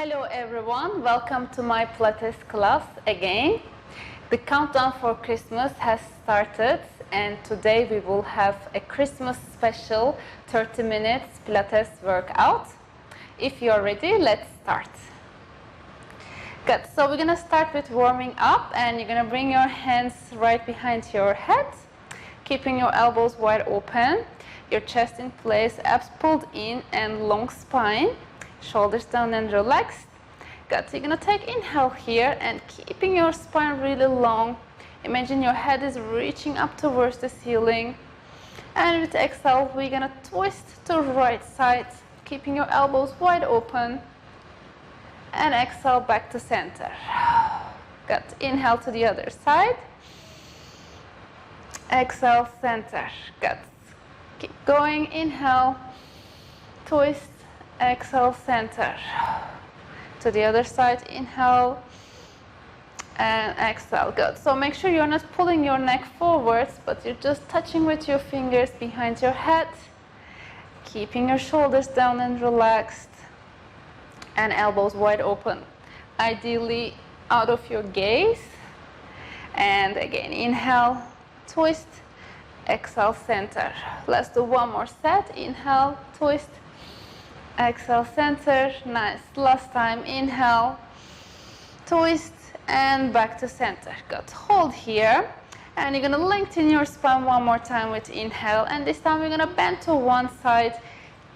Hello everyone, welcome to my Pilates class again. The countdown for Christmas has started and today we will have a Christmas special 30 minutes Pilates workout. If you're ready, let's start. Good, so we're gonna start with warming up and you're gonna bring your hands right behind your head, keeping your elbows wide open, your chest in place, abs pulled in and long spine. Shoulders down and relaxed. Good. So you're going to take inhale here and keeping your spine really long. Imagine your head is reaching up towards the ceiling. And with exhale, we're going to twist to right side, keeping your elbows wide open. And exhale back to center. Good. Inhale to the other side. Exhale, center. Good. Keep going. Inhale, twist. Exhale, center. To the other side, inhale and exhale. Good. So make sure you're not pulling your neck forwards, but you're just touching with your fingers behind your head, keeping your shoulders down and relaxed, and elbows wide open. Ideally out of your gaze. And again, inhale, twist, exhale, center. Let's do one more set. Inhale, twist, exhale, center. Nice. Last time. Inhale, twist, and back to center. Good. Hold here. And you're going to lengthen your spine one more time with inhale. And this time we're going to bend to one side,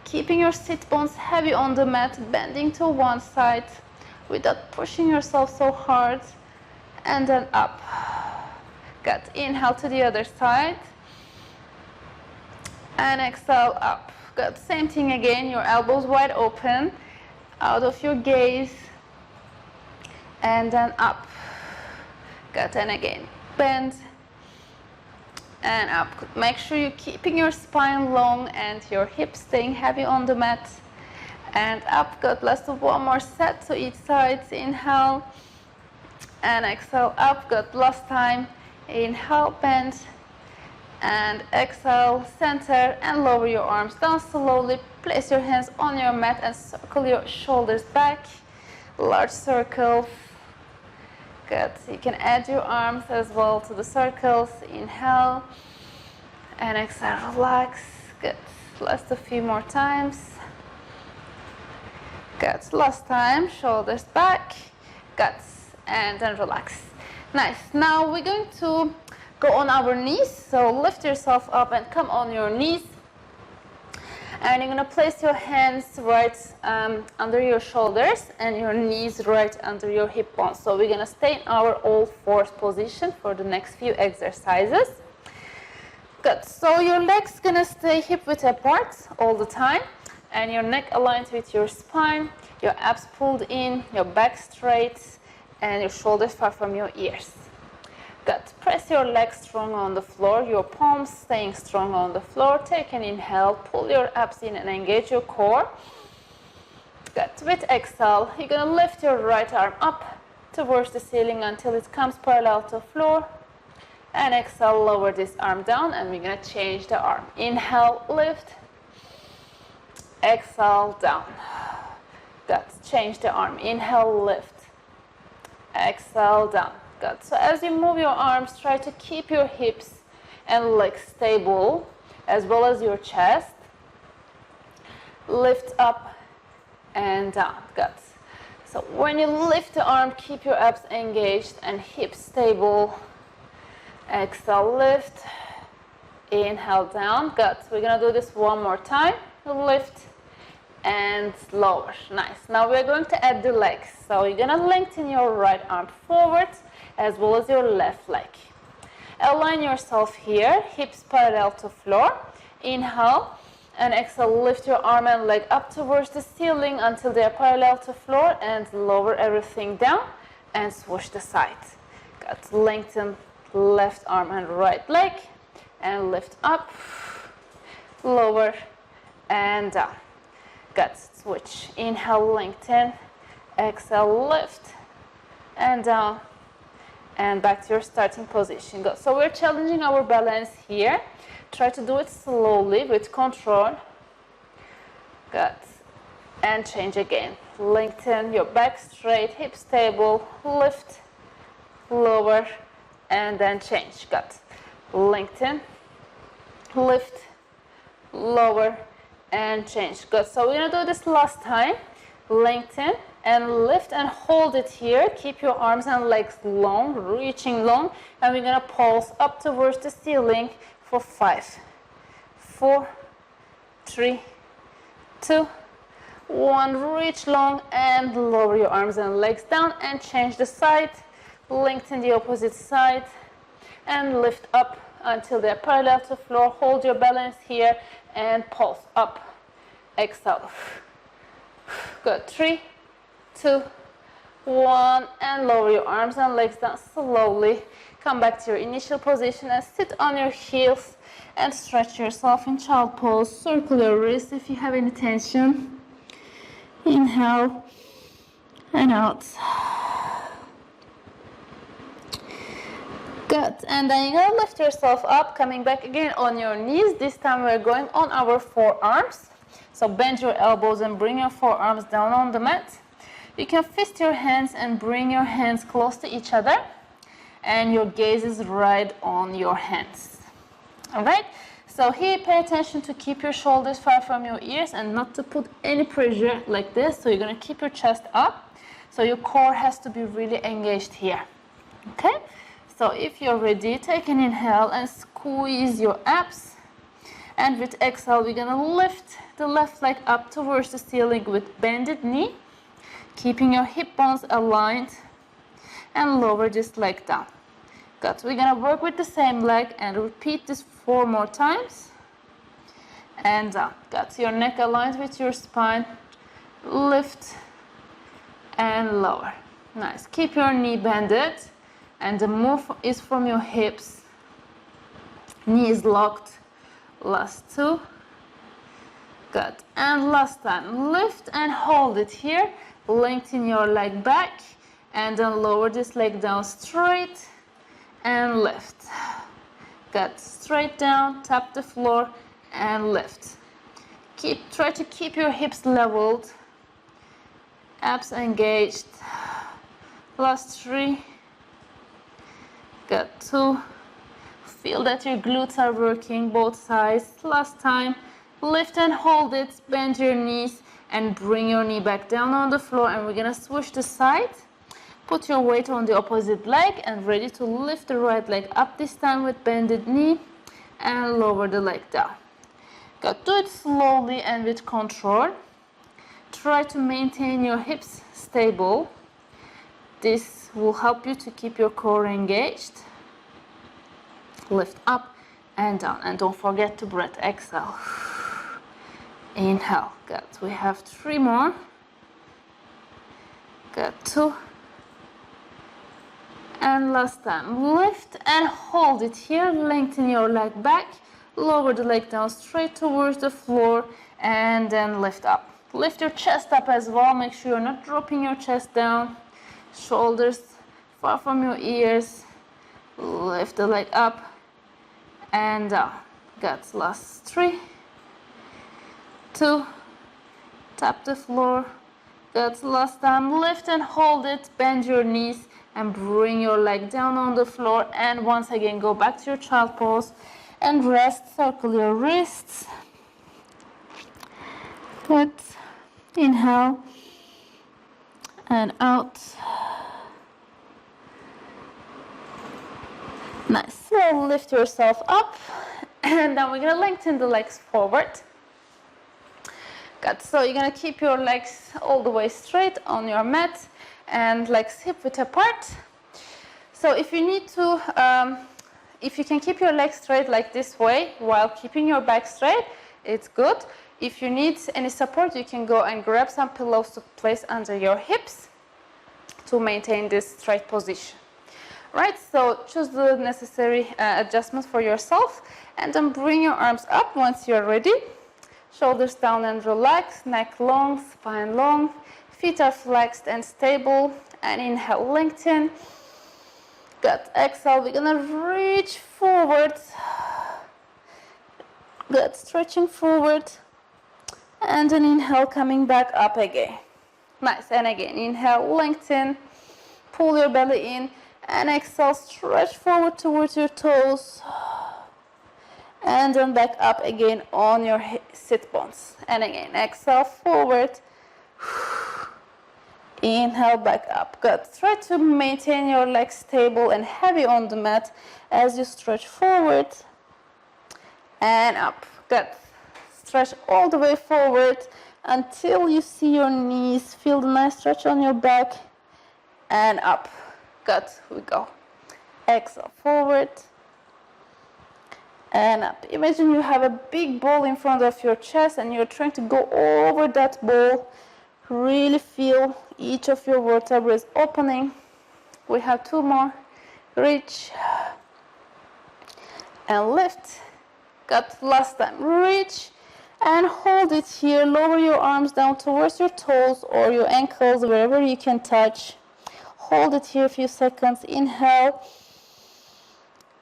keeping your sit bones heavy on the mat, bending to one side without pushing yourself so hard. And then up. Good. Inhale to the other side. And exhale, up. Good. Same thing again, your elbows wide open, out of your gaze, and then up. Good. And again, bend, and up. Good. Make sure you're keeping your spine long and your hips staying heavy on the mat, and up. Good. Let's do one more set to each side. Inhale, and exhale, up. Good. Last time. Inhale, bend, and exhale, center, and lower your arms down slowly. Place your hands on your mat and circle your shoulders back. Large circle. Good. You can add your arms as well to the circles. Inhale and exhale, relax. Good. Let's do a few more times. Good. Last time, shoulders back. Good. And then relax. Nice. Now we're going to go on our knees, so lift yourself up and come on your knees. And you're going to place your hands right under your shoulders and your knees right under your hip bones. So we're going to stay in our all fours position for the next few exercises. Good. So your legs going to stay hip width apart all the time. And your neck aligned with your spine, your abs pulled in, your back straight, and your shoulders far from your ears. Good. Press your legs strong on the floor, your palms staying strong on the floor. Take an inhale, pull your abs in and engage your core. Good. With exhale, you're going to lift your right arm up towards the ceiling until it comes parallel to the floor. And exhale, lower this arm down and we're going to change the arm. Inhale, lift. Exhale, down. Good. Change the arm. Inhale, lift. Exhale, down. Good. So as you move your arms, try to keep your hips and legs stable, as well as your chest. Lift up and down. Good. So when you lift the arm, keep your abs engaged and hips stable. Exhale, lift. Inhale, down. Good. So we're going to do this one more time. Lift and lower. Nice. Now we're going to add the legs. So you're going to lengthen your right arm forward, as well as your left leg. Align yourself here, hips parallel to floor. Inhale and exhale, lift your arm and leg up towards the ceiling until they are parallel to floor and lower everything down and swoosh the side. Good. Lengthen left arm and right leg and lift up, lower and down. Good. Switch. Inhale, lengthen, exhale, lift and down. And back to your starting position. Go. So we're challenging our balance here. Try to do it slowly with control. Good. and change again. Lengthen your back straight, hips stable, lift, lower, and then change. Good. Lengthen, lift, lower, and change. Good. So we're gonna do this last time. Lengthen and lift and hold it here. Keep your arms and legs long, reaching long, and we're gonna pulse up towards the ceiling for 5, 4, 3, 2, 1. Reach long and lower your arms and legs down and change the side. Lengthen the opposite side and lift up until they're parallel to the floor. Hold your balance here and pulse up. Exhale. Good. 3, 2, 1, and lower your arms and legs down slowly. Come back to your initial position and sit on your heels and stretch yourself in child pose. Circle your wrists if you have any tension. Inhale and out. Good. And then you're gonna lift yourself up, coming back again on your knees. This time we're going on our forearms. So bend your elbows and bring your forearms down on the mat. You can fist your hands and bring your hands close to each other, and your gaze is right on your hands. All right? So here, pay attention to keep your shoulders far from your ears and not to put any pressure like this. So you're gonna keep your chest up. So your core has to be really engaged here. Okay? So if you're ready, take an inhale and squeeze your abs. And with exhale, we're gonna lift the left leg up towards the ceiling with bended knee, keeping your hip bones aligned, and lower this leg down. Good. We're gonna work with the same leg and repeat this 4 more times. And down. Good. Your neck aligns with your spine. Lift and lower. Nice. Keep your knee bended, and the move is from your hips. Knee is locked. Last 2. Good. And last time. Lift and hold it here. Lengthen your leg back, and then lower this leg down straight and lift. Good. Straight down, tap the floor and lift. Try to keep your hips leveled, abs engaged. Last 3. Good. 2. Feel that your glutes are working both sides. Last time. Lift and hold it, bend your knees and bring your knee back down on the floor, and we're gonna switch the side. Put your weight on the opposite leg and ready to lift the right leg up, this time with bended knee, and lower the leg down. Good. Do it slowly and with control. Try to maintain your hips stable. This will help you to keep your core engaged. Lift up and down, and don't forget to breath. Exhale. Inhale. Good. We have 3 more. Good. 2. And last time. Lift and hold it here. Lengthen your leg back. Lower the leg down straight towards the floor, and then lift up. Lift your chest up as well. Make sure you're not dropping your chest down. Shoulders far from your ears. Lift the leg up and down. Good. Last 3, 2, tap the floor. Good. Last time. Lift and hold it. Bend your knees and bring your leg down on the floor. And once again, go back to your child pose and rest. Circle your wrists. Good. Inhale and out. Nice. So lift yourself up, and then we're gonna lengthen the legs forward. Good. So you're gonna keep your legs all the way straight on your mat and legs hip-width apart. So if you need to, if you can keep your legs straight like this way while keeping your back straight, it's good. If you need any support, you can go and grab some pillows to place under your hips to maintain this straight position. Right, so choose the necessary adjustments for yourself, and then bring your arms up once you're ready. Shoulders down and relax, neck long, spine long, feet are flexed and stable, and inhale, lengthen. Good. Exhale, we're gonna reach forward. Good. Stretching forward And then inhale, coming back up again. Nice. And again, inhale, lengthen, pull your belly in, and exhale, stretch forward towards your toes, and then back up again on your sit bones. And again, exhale, forward, inhale, back up. Good. Try to maintain your legs stable and heavy on the mat as you stretch forward and up. Good. Stretch all the way forward until you see your knees. Feel the nice stretch on your back and up. Good. Here we go. Exhale, forward and up. Imagine you have a big ball in front of your chest and you're trying to go over that ball. Really feel each of your vertebrae opening. We have 2 more. Reach and lift. Good. Last time. Reach and hold it here. Lower your arms down towards your toes or your ankles, wherever you can touch. Hold it here a few seconds. Inhale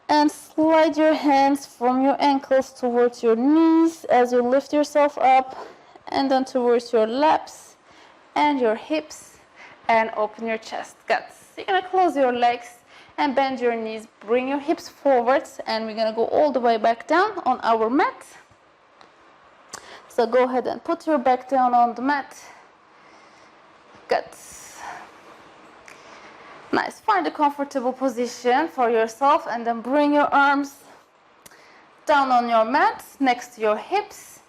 and slide your hands from your ankles towards your knees as you lift yourself up, and then towards your laps and your hips, and open your chest. Good. You're going to close your legs and bend your knees. Bring your hips forwards, and we're going to go all the way back down on our mat. So go ahead and put your back down on the mat. Good. Nice. Find a comfortable position for yourself, and then bring your arms down on your mat next to your hips.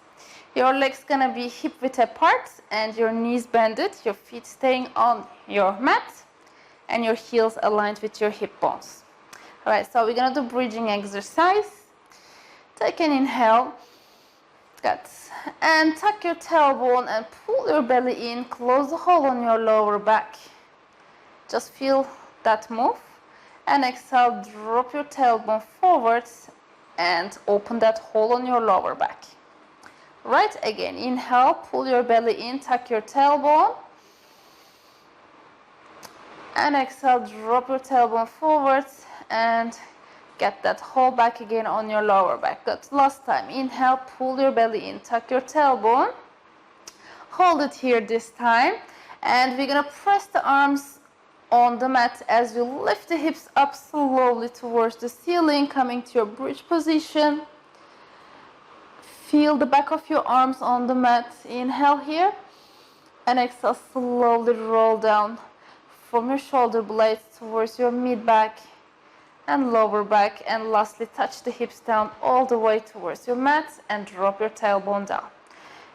Your legs gonna be hip width apart and your knees bended, your feet staying on your mat, and your heels aligned with your hip bones. All right, so we're gonna do bridging exercise. Take an inhale. Good. And tuck your tailbone and pull your belly in. Close the hole on your lower back. Just feel that move. And exhale, drop your tailbone forwards and open that hole on your lower back. Right, again, inhale, pull your belly in, tuck your tailbone. And exhale, drop your tailbone forwards and get that hole back again on your lower back. Good. Last time, inhale, pull your belly in, tuck your tailbone. Hold it here this time. And we're gonna press the arms on the mat as you lift the hips up slowly towards the ceiling, coming to your bridge position. Feel the back of your arms on the mat. Inhale here, and exhale, slowly roll down from your shoulder blades towards your mid back and lower back, and lastly touch the hips down all the way towards your mat and drop your tailbone down.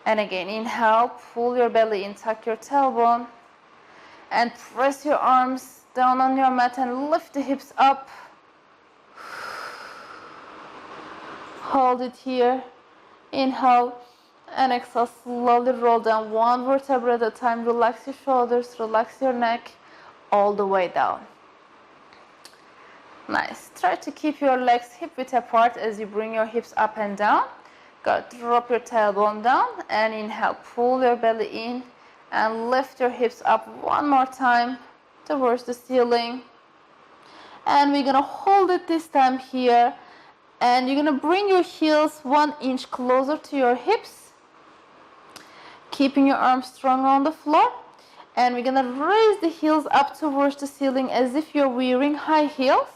And again, inhale, pull your belly in, tuck your tailbone, and press your arms down on your mat and lift the hips up. Hold it here. Inhale and exhale, slowly roll down one vertebra at a time. Relax your shoulders, relax your neck all the way down. Nice. Try to keep your legs hip width apart as you bring your hips up and down. Good. Drop your tailbone down and inhale, pull your belly in and lift your hips up one more time towards the ceiling. And we're gonna hold it this time here. And you're going to bring your heels 1 inch closer to your hips, keeping your arms strong on the floor. And we're going to raise the heels up towards the ceiling as if you're wearing high heels.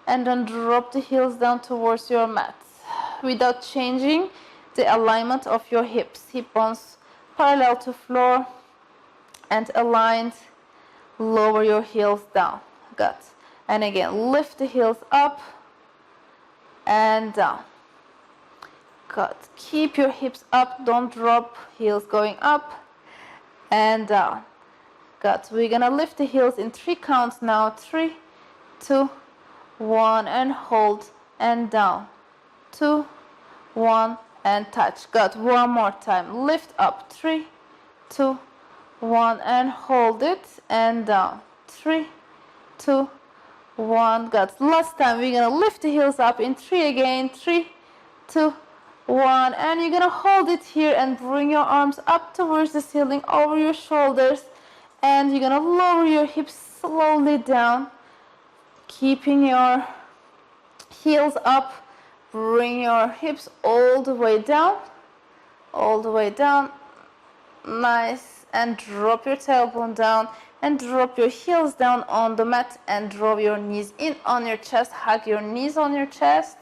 And then drop the heels down towards your mat without changing the alignment of your hips. Hip bones parallel to floor and aligned. Lower your heels down. Good. And again, lift the heels up and down. Good. Keep your hips up, don't drop. Heels going up and down. Good. We're gonna lift the heels in 3 counts now. 3, 2, 1, and hold and down. 2, 1, and touch. Good. One more time. Lift up. 3, 2, 1, and hold it and down. 3, 2, 1. Good. Last time, we're gonna lift the heels up in 3 again. 3, 2, 1, and you're gonna hold it here and bring your arms up towards the ceiling over your shoulders, and you're gonna lower your hips slowly down, keeping your heels up. Bring your hips all the way down. all the way down. Nice. And drop your tailbone down and drop your heels down on the mat and draw your knees in on your chest. Hug your knees on your chest.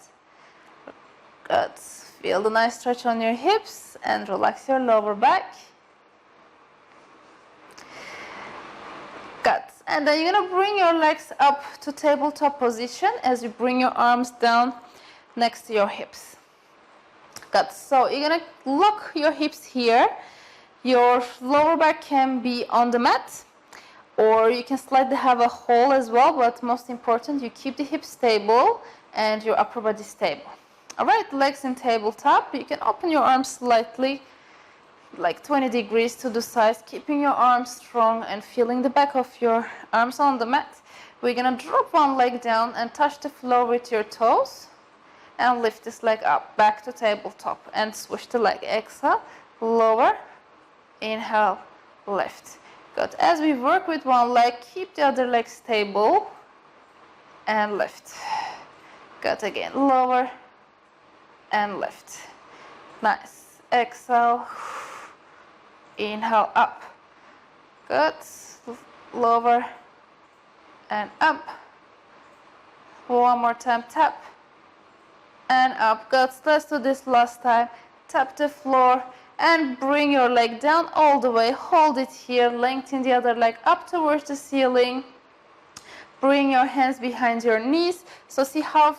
Good. Feel the nice stretch on your hips and relax your lower back. Good. And then you're going to bring your legs up to tabletop position as you bring your arms down next to your hips. Good. So you're going to lock your hips here. Your lower back can be on the mat, or you can slightly have a hole as well, but most important, you keep the hips stable and your upper body stable. All right, legs in tabletop. You can open your arms slightly, like 20 degrees to the sides, keeping your arms strong and feeling the back of your arms on the mat. We're gonna drop one leg down and touch the floor with your toes and lift this leg up, back to tabletop, and switch the leg. Exhale, lower, inhale, lift. Good. As we work with one leg, keep the other leg stable and lift. Good. Again, lower and lift. Nice. Exhale, inhale, up. Good. Lower and up. One more time, tap and up. Good. Let's do this last time. Tap the floor and bring your leg down all the way. Hold it here. Lengthen the other leg up towards the ceiling. Bring your hands behind your knees. So see how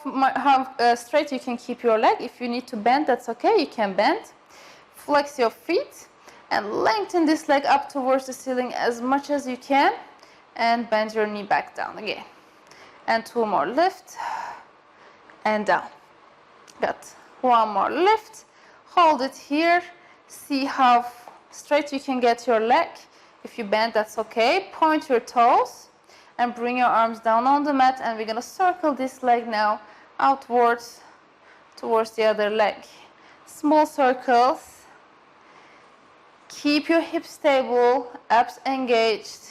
straight you can keep your leg. If you need to bend, that's okay. You can bend. Flex your feet and lengthen this leg up towards the ceiling as much as you can. And bend your knee back down again. And two more. Lift and down. Good. One more. Lift. Hold it here. See how straight you can get your leg. If you bend, that's okay. Point your toes and bring your arms down on the mat, and we're going to circle this leg now outwards towards the other leg. Small circles. Keep your hips stable, abs engaged,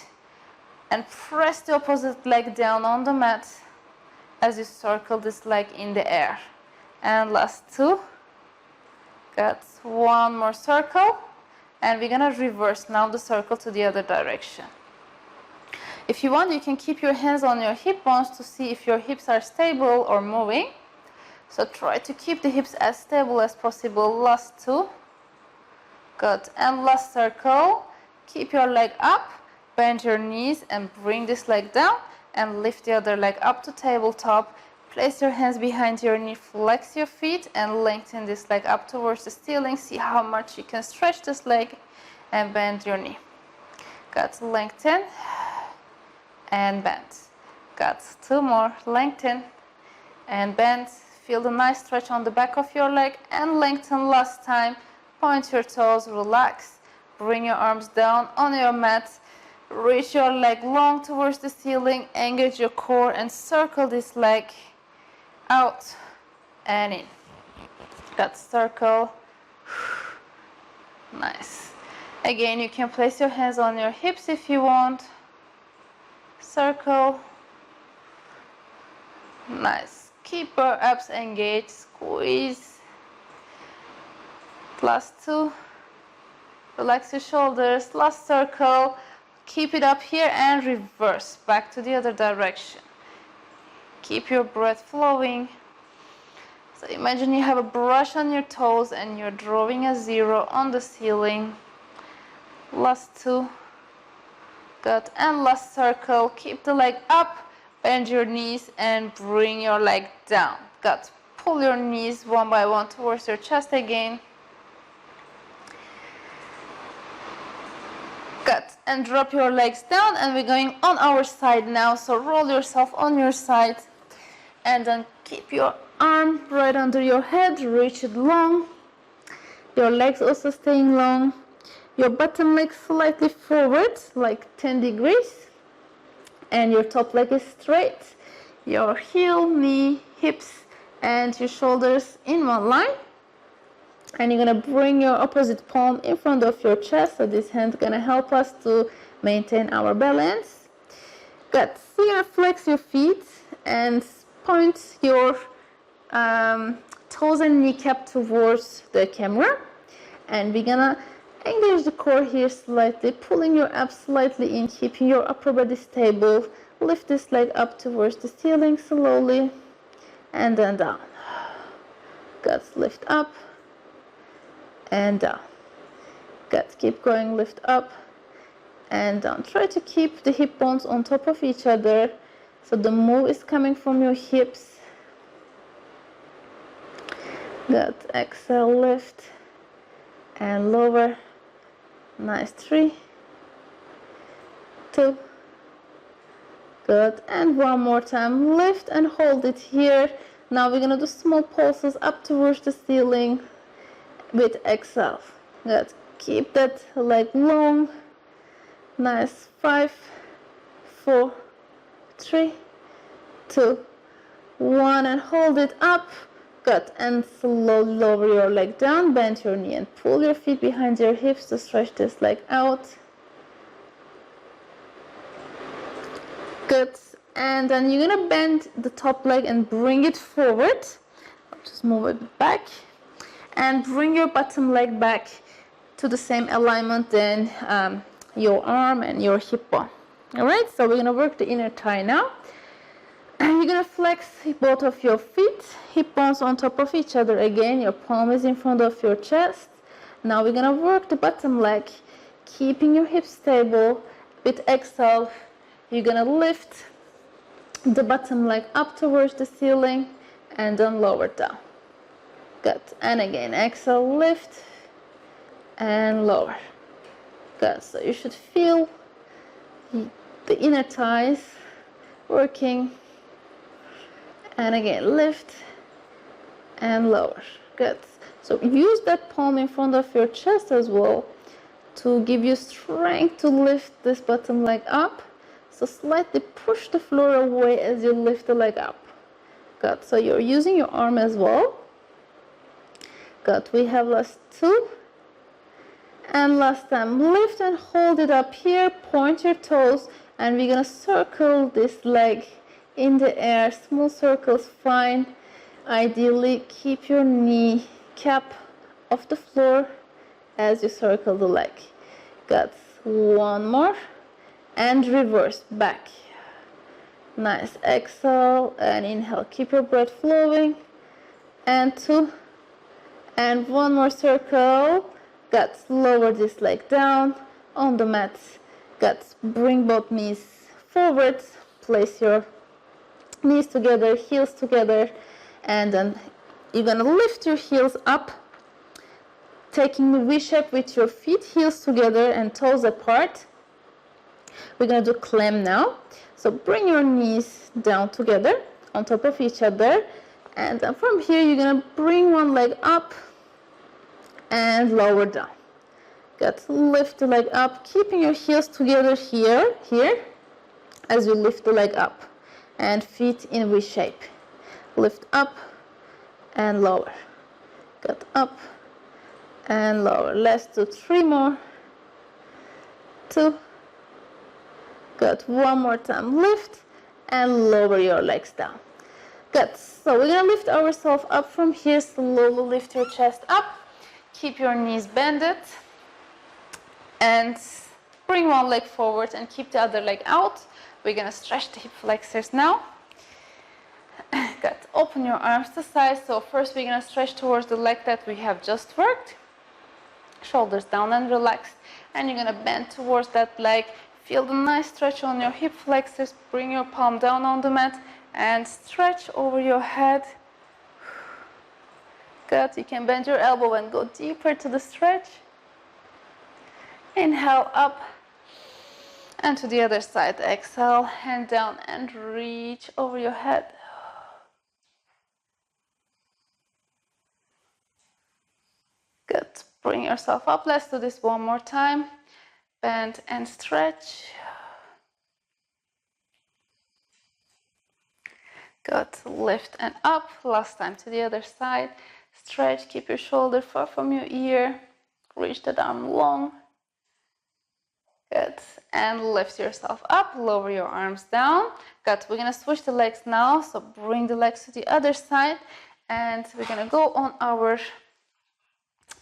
and press the opposite leg down on the mat as you circle this leg in the air. And last two. Good. One more circle, and we're going to reverse now the circle to the other direction. If you want, you can keep your hands on your hip bones to see if your hips are stable or moving. So try to keep the hips as stable as possible. Last two. Good. And last circle. Keep your leg up, bend your knees and bring this leg down and lift the other leg up to tabletop. Place your hands behind your knee, flex your feet and lengthen this leg up towards the ceiling. See how much you can stretch this leg and bend your knee. Good. Lengthen and bend. Good. Two more. Lengthen and bend. Feel the nice stretch on the back of your leg and lengthen last time. Point your toes, relax. Bring your arms down on your mat. Reach your leg long towards the ceiling. Engage your core and circle this leg out and in. Good. Circle. Nice. Again, you can place your hands on your hips if you want. Circle. Nice. Keep your abs engaged. Squeeze. Last two. Relax your shoulders. Last circle. Keep it up here and reverse back to the other direction. Keep your breath flowing. So imagine you have a brush on your toes and you're drawing a zero on the ceiling. Last two. Good. And last circle. Keep the leg up, bend your knees and bring your leg down. Good. Pull your knees one by one towards your chest again. Good. And drop your legs down, and we're going on our side now. So roll yourself on your side and then keep your arm right under your head, reach it long. Your legs also staying long. Your bottom leg slightly forward, like 10 degrees. And your top leg is straight. Your heel, knee, hips, and your shoulders in one line. And you're going to bring your opposite palm in front of your chest. So this hand's going to help us to maintain our balance. Good. So you're going to flex your feet and point your toes and kneecap towards the camera. And we're gonna engage the core here slightly, pulling your abs slightly in, keeping your upper body stable. Lift this leg up towards the ceiling slowly, and then down. Good, lift up, and down. Good, keep going, lift up, and down. Try to keep the hip bones on top of each other, so the move is coming from your hips. Good, exhale, lift, and lower. Nice, 3, 2, good, and one more time, lift and hold it here. Now we're gonna do small pulses up towards the ceiling with exhale. Good, keep that leg long. Nice, 5, 4, 3, 2, 1, and hold it up. Good, and slowly lower your leg down, bend your knee and pull your feet behind your hips to stretch this leg out. Good, and then you're gonna bend the top leg and bring it forward. Just move it back and bring your bottom leg back to the same alignment than your arm and your hip bone. All right, so we're gonna work the inner thigh now. And you're gonna flex both of your feet, hip bones on top of each other again. Your palm is in front of your chest. Now we're gonna work the bottom leg, keeping your hips stable. With exhale, you're gonna lift the bottom leg up towards the ceiling and then lower down. Good, and again, exhale, lift and lower. Good, so you should feel the inner thighs working. And again, lift and lower. Good. So use that palm in front of your chest as well to give you strength to lift this bottom leg up. So slightly push the floor away as you lift the leg up. Good. So you're using your arm as well. Good. We have last 2. And last time, lift and hold it up here. Point your toes, and we're gonna circle this leg in the air. Small circles, fine. Ideally, keep your knee cap off the floor as you circle the leg. Good. One more, and reverse back. Nice. Exhale and inhale. Keep your breath flowing. And 2, and one more circle. Good. Lower this leg down on the mat. Good. Bring both knees forward. Place your knees together, heels together, and then you're gonna lift your heels up, taking the V shape with your feet, heels together and toes apart. We're gonna do climb now. So bring your knees down together on top of each other, and then from here you're gonna bring one leg up and lower down. Good. Lift the leg up, keeping your heels together here as you lift the leg up. And feet in V shape. Lift up and lower. Good, up and lower. Let's do 3 more. 2. Good, one more time. Lift and lower your legs down. Good, so we're gonna lift ourselves up from here. Slowly lift your chest up. Keep your knees bended. And bring one leg forward and keep the other leg out. We're gonna stretch the hip flexors now. Good. Open your arms to side. So first we're gonna stretch towards the leg that we have just worked. Shoulders down and relaxed. And you're gonna bend towards that leg. Feel the nice stretch on your hip flexors. Bring your palm down on the mat and stretch over your head. Good. You can bend your elbow and go deeper to the stretch. Inhale up. And to the other side, exhale, hand down and reach over your head. Good. Bring yourself up. Let's do this one more time. Bend and stretch. Good. Lift and up. Last time to the other side. Stretch. Keep your shoulder far from your ear. Reach that arm long. Good. And lift yourself up. Lower your arms down. Good. We're going to switch the legs now. So bring the legs to the other side. And we're going to go on our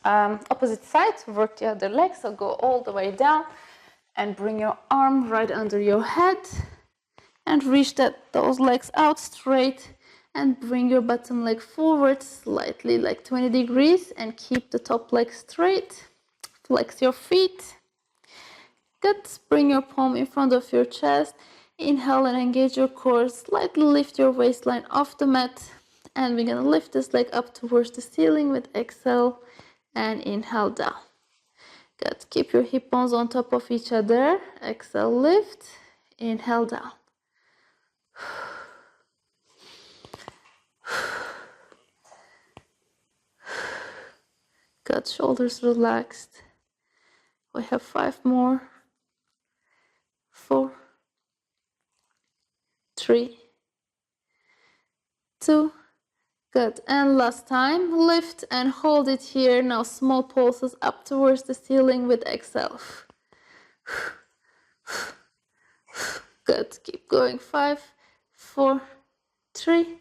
Opposite side, work the other leg, so go all the way down and bring your arm right under your head and reach those legs out straight and bring your bottom leg forward slightly, like 20 degrees, and keep the top leg straight. Flex your feet. Good. Bring your palm in front of your chest. Inhale and engage your core. Slightly lift your waistline off the mat. And we're going to lift this leg up towards the ceiling with exhale and inhale down. Good. Keep your hip bones on top of each other. Exhale, lift. Inhale down. Good. Shoulders relaxed. We have 5 more. 4, 3, 2. Good. And last time, lift and hold it here. Now small pulses up towards the ceiling with exhale. Good. Keep going. 5, 4, 3,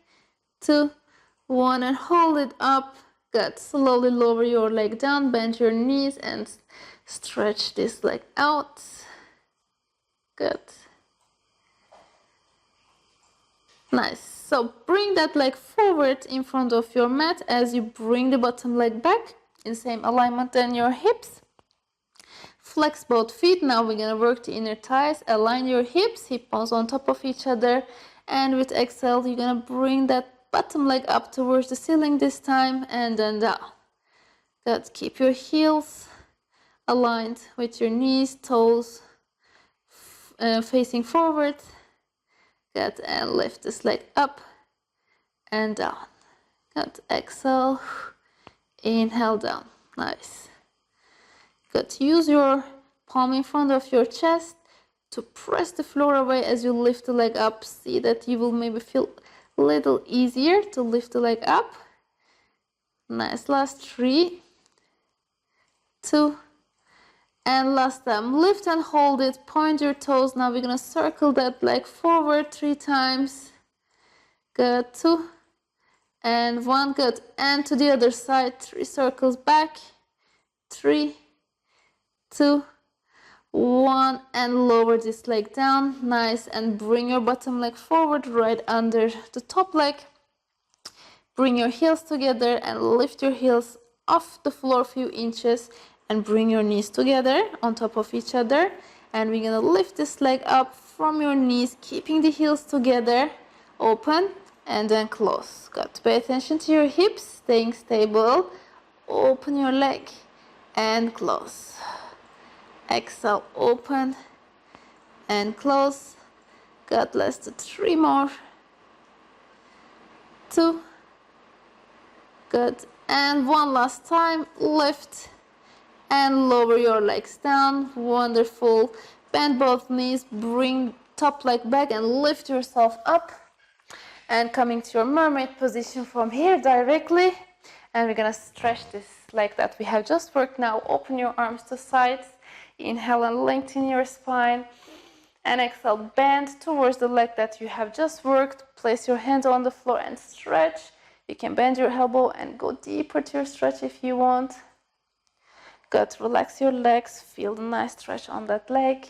2, 1, and hold it up. Good. Slowly lower your leg down, bend your knees, and stretch this leg out. Good. Nice. So bring that leg forward in front of your mat as you bring the bottom leg back in the same alignment than your hips. Flex both feet. Now we're going to work the inner thighs. Align your hips, hip bones on top of each other. And with exhale, you're going to bring that bottom leg up towards the ceiling this time and then down. Good. Keep your heels aligned with your knees, toes facing forward. Good. And lift this leg up and down. Good. Exhale. Inhale down. Nice. Good. Use your palm in front of your chest to press the floor away as you lift the leg up. See that you will maybe feel a little easier to lift the leg up. Nice. Last 3, 2, and last time. Lift and hold it. Point your toes. Now we're going to circle that leg forward 3 times. Good. 2 and 1. Good. And to the other side. 3 circles back. 3, 2, 1, and lower this leg down. Nice. And bring your bottom leg forward right under the top leg. Bring your heels together and lift your heels off the floor a few inches and bring your knees together on top of each other. And we're gonna lift this leg up from your knees, keeping the heels together, open and then close. Got to pay attention to your hips, staying stable. Open your leg and close. Exhale, open and close. Got less to 3 more. 2. Good. And 1 last time. Lift and lower your legs down. Wonderful. Bend both knees. Bring top leg back and lift yourself up. And coming to your mermaid position from here directly. And we're going to stretch this leg that we have just worked now. Open your arms to sides. Inhale and lengthen your spine. And exhale, bend towards the leg that you have just worked. Place your hands on the floor and stretch. You can bend your elbow and go deeper to your stretch if you want. Good. Relax your legs. Feel the nice stretch on that leg.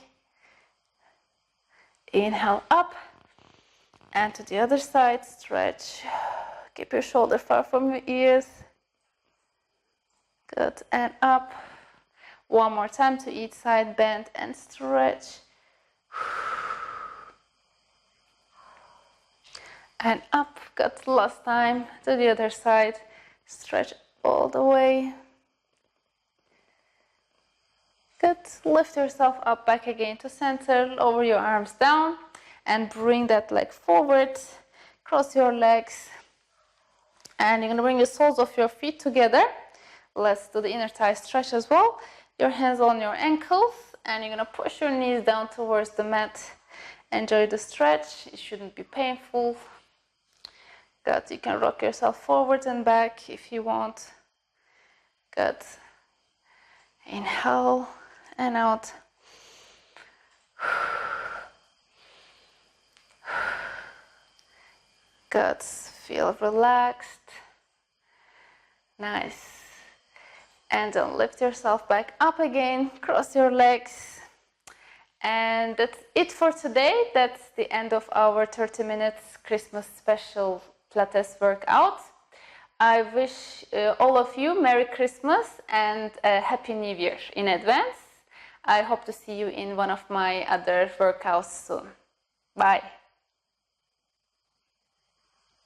Inhale up. And to the other side, stretch. Keep your shoulder far from your ears. Good. And up. 1 more time to each side. Bend and stretch. And up. Good. Last time to the other side. Stretch all the way. Good. Lift yourself up back again to center. Lower your arms down and bring that leg forward. Cross your legs. And you're going to bring the soles of your feet together. Let's do the inner thigh stretch as well. Your hands on your ankles. And you're going to push your knees down towards the mat. Enjoy the stretch. It shouldn't be painful. Good. You can rock yourself forward and back if you want. Good. Inhale and out. Good. Feel relaxed. Nice. And then lift yourself back up again, cross your legs. And that's it for today. That's the end of our 30 minutes Christmas special Pilates workout. I wish all of you Merry Christmas and a Happy New Year in advance. I hope to see you in one of my other workouts soon. Bye.